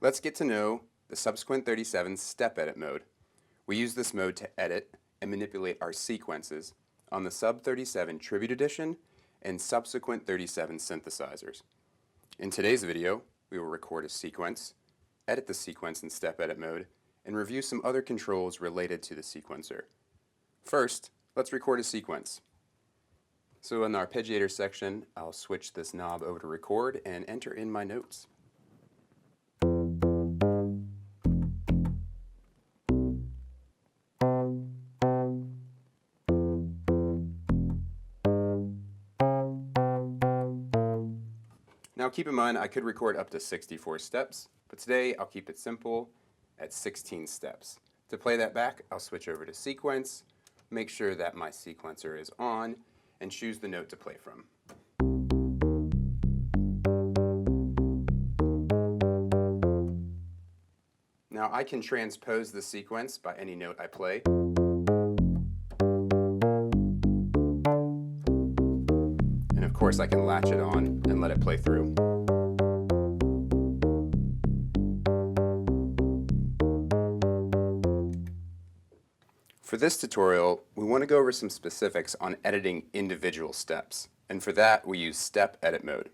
Let's get to know the subsequent 37 step edit mode. We use this mode to edit and manipulate our sequences on the Sub 37 Tribute Edition and subsequent 37 synthesizers. In today's video, we will record a sequence, edit the sequence in step edit mode, and review some other controls related to the sequencer. First, let's record a sequence. So in the arpeggiator section, I'll switch this knob over to record and enter in my notes. Now keep in mind I could record up to 64 steps, but today I'll keep it simple at 16 steps. To play that back, I'll switch over to sequence, make sure that my sequencer is on, and choose the note to play from. Now I can transpose the sequence by any note I play. And of course I can latch it on and let it play through. For this tutorial, we want to go over some specifics on editing individual steps, and for that we use step edit mode.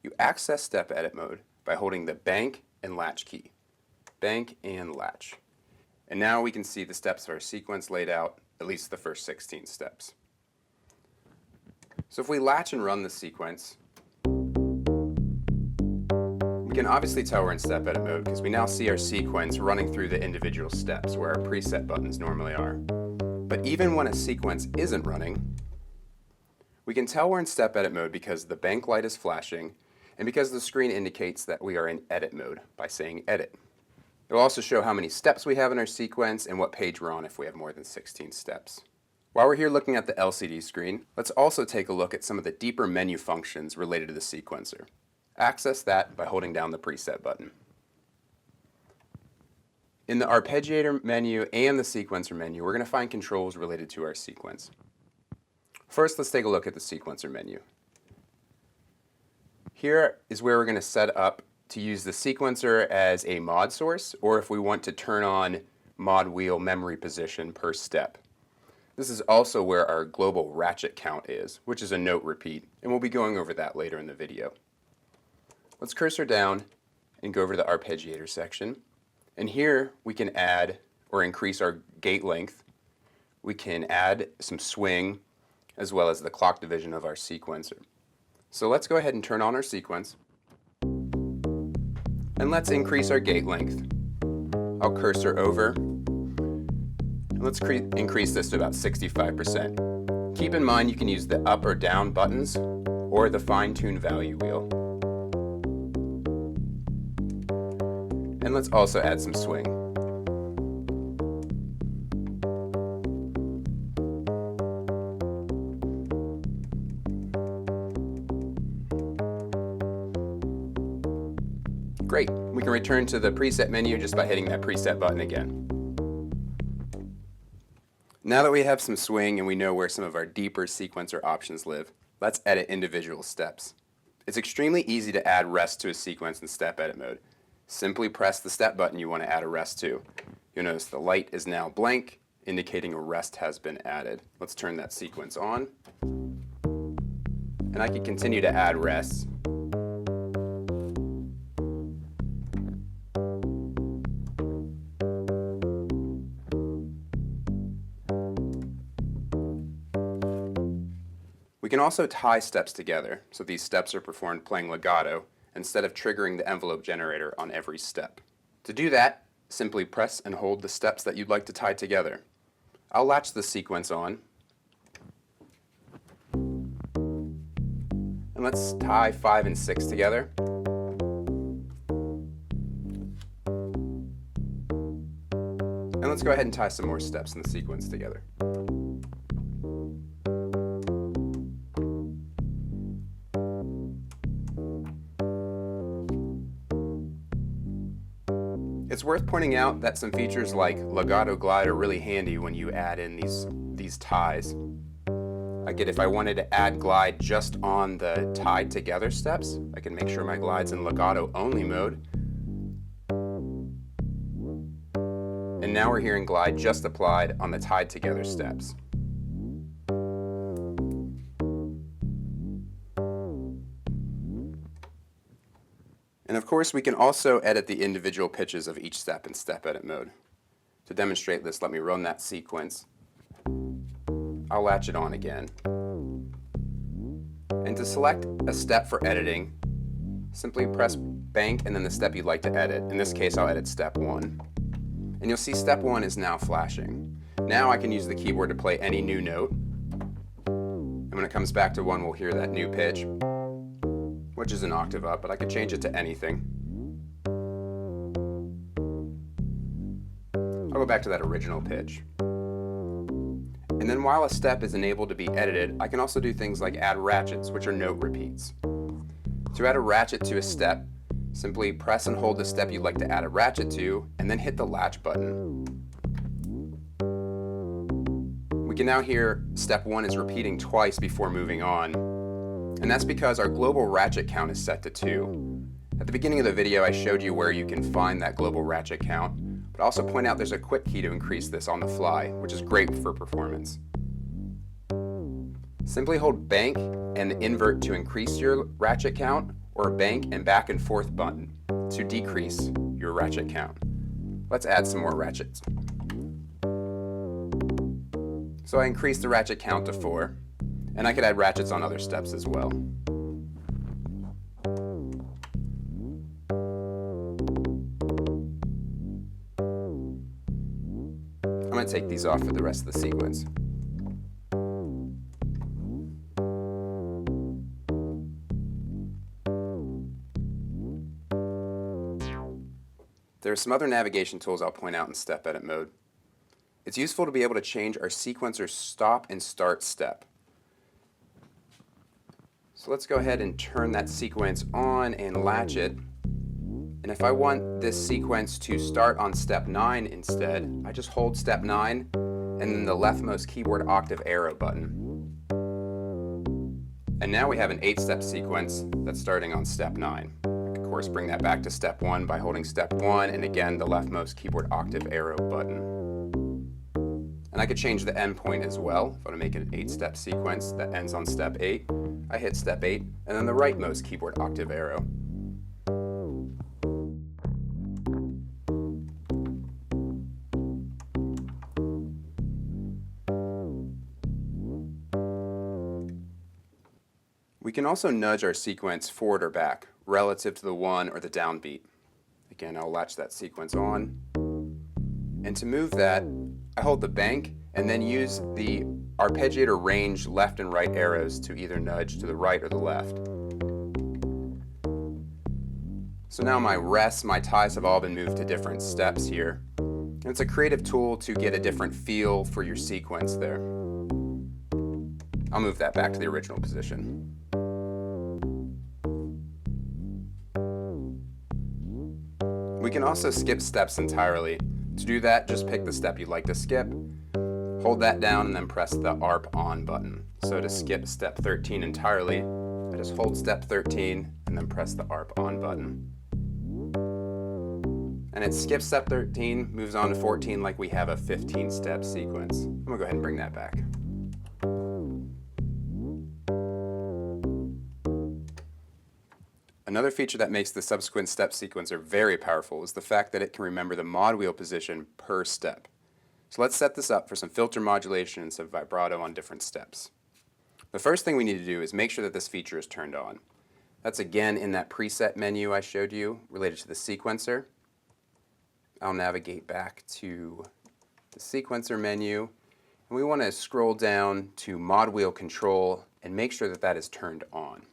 You access step edit mode by holding the bank and latch key. Bank and latch. And now we can see the steps of our sequence laid out, at least the first 16 steps. So if we latch and run the sequence, we can obviously tell we're in step edit mode because we now see our sequence running through the individual steps where our preset buttons normally are. But even when a sequence isn't running, we can tell we're in step edit mode because the bank light is flashing and because the screen indicates that we are in edit mode by saying edit. It will also show how many steps we have in our sequence and what page we're on if we have more than 16 steps. While we're here looking at the LCD screen, let's also take a look at some of the deeper menu functions related to the sequencer. Access that by holding down the preset button. In the arpeggiator menu and the sequencer menu, we're going to find controls related to our sequence. First, let's take a look at the sequencer menu. Here is where we're going to set up to use the sequencer as a mod source, or if we want to turn on mod wheel memory position per step. This is also where our global ratchet count is, which is a note repeat, and we'll be going over that later in the video. Let's cursor down and go over to the arpeggiator section. And here we can add or increase our gate length. We can add some swing as well as the clock division of our sequencer. So let's go ahead and turn on our sequence. And let's increase our gate length. I'll cursor over. And let's increase this to about 65%. Keep in mind you can use the up or down buttons or the fine-tune value wheel. And let's also add some swing. Great, we can return to the preset menu just by hitting that preset button again. Now that we have some swing and we know where some of our deeper sequencer options live, let's edit individual steps. It's extremely easy to add rest to a sequence in step edit mode. Simply press the step button you want to add a rest to. You'll notice the light is now blank, indicating a rest has been added. Let's turn that sequence on. And I can continue to add rests. We can also tie steps together, so these steps are performed playing legato, instead of triggering the envelope generator on every step. To do that, simply press and hold the steps that you'd like to tie together. I'll latch the sequence on. And let's tie 5 and 6 together. And let's go ahead and tie some more steps in the sequence together. It's worth pointing out that some features like legato glide are really handy when you add in these ties. Like if I wanted to add glide just on the tied together steps, I can make sure my glide's in legato only mode. And now we're hearing glide just applied on the tied together steps. And of course, we can also edit the individual pitches of each step in step edit mode. To demonstrate this, let me run that sequence. I'll latch it on again. And to select a step for editing, simply press bank and then the step you'd like to edit. In this case, I'll edit step 1. And you'll see step 1 is now flashing. Now I can use the keyboard to play any new note. And when it comes back to 1, we'll hear that new pitch, which is an octave up, but I could change it to anything. I'll go back to that original pitch. And then while a step is enabled to be edited, I can also do things like add ratchets, which are note repeats. To add a ratchet to a step, simply press and hold the step you'd like to add a ratchet to, and then hit the latch button. We can now hear step 1 is repeating twice before moving on, and that's because our global ratchet count is set to 2. At the beginning of the video, I showed you where you can find that global ratchet count, but I also point out there's a quick key to increase this on the fly, which is great for performance. Simply hold bank and invert to increase your ratchet count, or bank and back and forth button to decrease your ratchet count. Let's add some more ratchets. So I increased the ratchet count to 4, and I could add ratchets on other steps as well. I'm going to take these off for the rest of the sequence. There are some other navigation tools I'll point out in step edit mode. It's useful to be able to change our sequencer's stop and start step. So let's go ahead and turn that sequence on and latch it. And if I want this sequence to start on step 9 instead, I just hold step 9 and then the leftmost keyboard octave arrow button. And now we have an 8-step sequence that's starting on step 9. Of course, bring that back to step 1 by holding step 1 and again the leftmost keyboard octave arrow button. And I could change the end point as well. If I want to make it an 8-step sequence that ends on step 8, I hit step 8 and then the rightmost keyboard octave arrow. We can also nudge our sequence forward or back relative to the 1 or the downbeat. Again, I'll latch that sequence on. And to move that, I hold the bank and then use the arpeggiator range left and right arrows to either nudge to the right or the left. So now my rests, my ties have all been moved to different steps here. And it's a creative tool to get a different feel for your sequence there. I'll move that back to the original position. We can also skip steps entirely. To do that, just pick the step you'd like to skip, hold that down, and then press the ARP on button. So to skip step 13 entirely, I just hold step 13 and then press the ARP on button. And it skips step 13, moves on to 14 like we have a 15-step sequence. I'm going to go ahead and bring that back. Another feature that makes the subsequent step sequencer very powerful is the fact that it can remember the mod wheel position per step. So let's set this up for some filter modulation and some vibrato on different steps. The first thing we need to do is make sure that this feature is turned on. That's again in that preset menu I showed you related to the sequencer. I'll navigate back to the sequencer menu, and we want to scroll down to mod wheel control and make sure that that is turned on.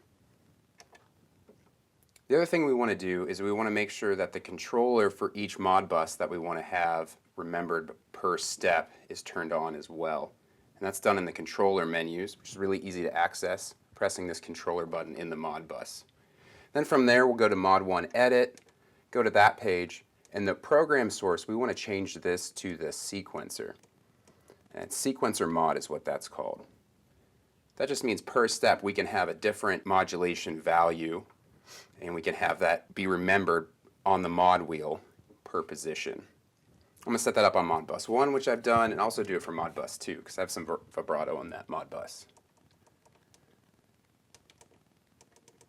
The other thing we want to do is we want to make sure that the controller for each Modbus that we want to have remembered per step is turned on as well. And that's done in the controller menus, which is really easy to access, pressing this controller button in the Modbus. Then from there we'll go to Mod 1 Edit, go to that page, and the program source, we want to change this to the sequencer. And sequencer mod is what that's called. That just means per step we can have a different modulation value, and we can have that be remembered on the mod wheel per position. I'm going to set that up on Modbus 1, which I've done, and also do it for Modbus 2, because I have some vibrato on that Modbus.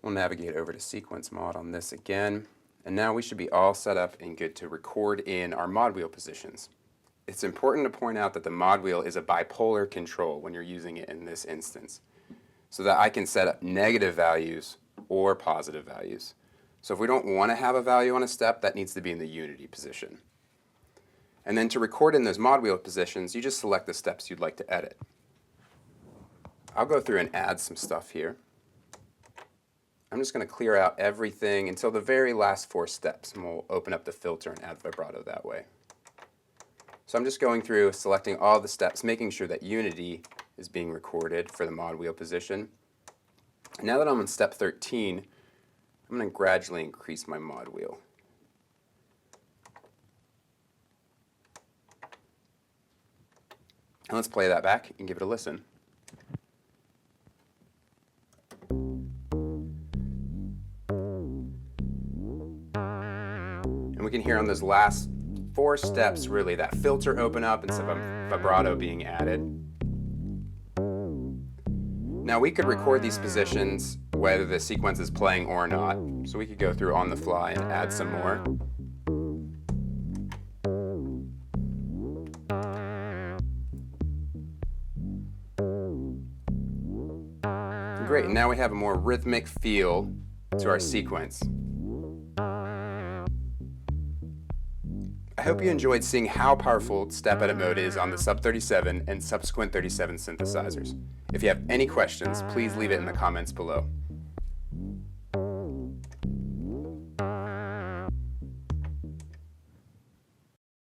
We'll navigate over to sequence mod on this again, and now we should be all set up and good to record in our mod wheel positions. It's important to point out that the mod wheel is a bipolar control when you're using it in this instance, so that I can set up negative values or positive values. So if we don't want to have a value on a step, that needs to be in the unity position. And then to record in those mod wheel positions, you just select the steps you'd like to edit. I'll go through and add some stuff here. I'm just going to clear out everything until the very last 4 steps, and we'll open up the filter and add vibrato that way. So I'm just going through, selecting all the steps, making sure that unity is being recorded for the mod wheel position. And now that I'm on step 13, I'm going to gradually increase my mod wheel. And let's play that back and give it a listen. And we can hear on those last 4 steps really that filter open up and some vibrato being added. Now we could record these positions whether the sequence is playing or not, so we could go through on the fly and add some more. Great, and now we have a more rhythmic feel to our sequence. I hope you enjoyed seeing how powerful step edit mode is on the Sub 37 and subsequent 37 synthesizers. If you have any questions, please leave it in the comments below.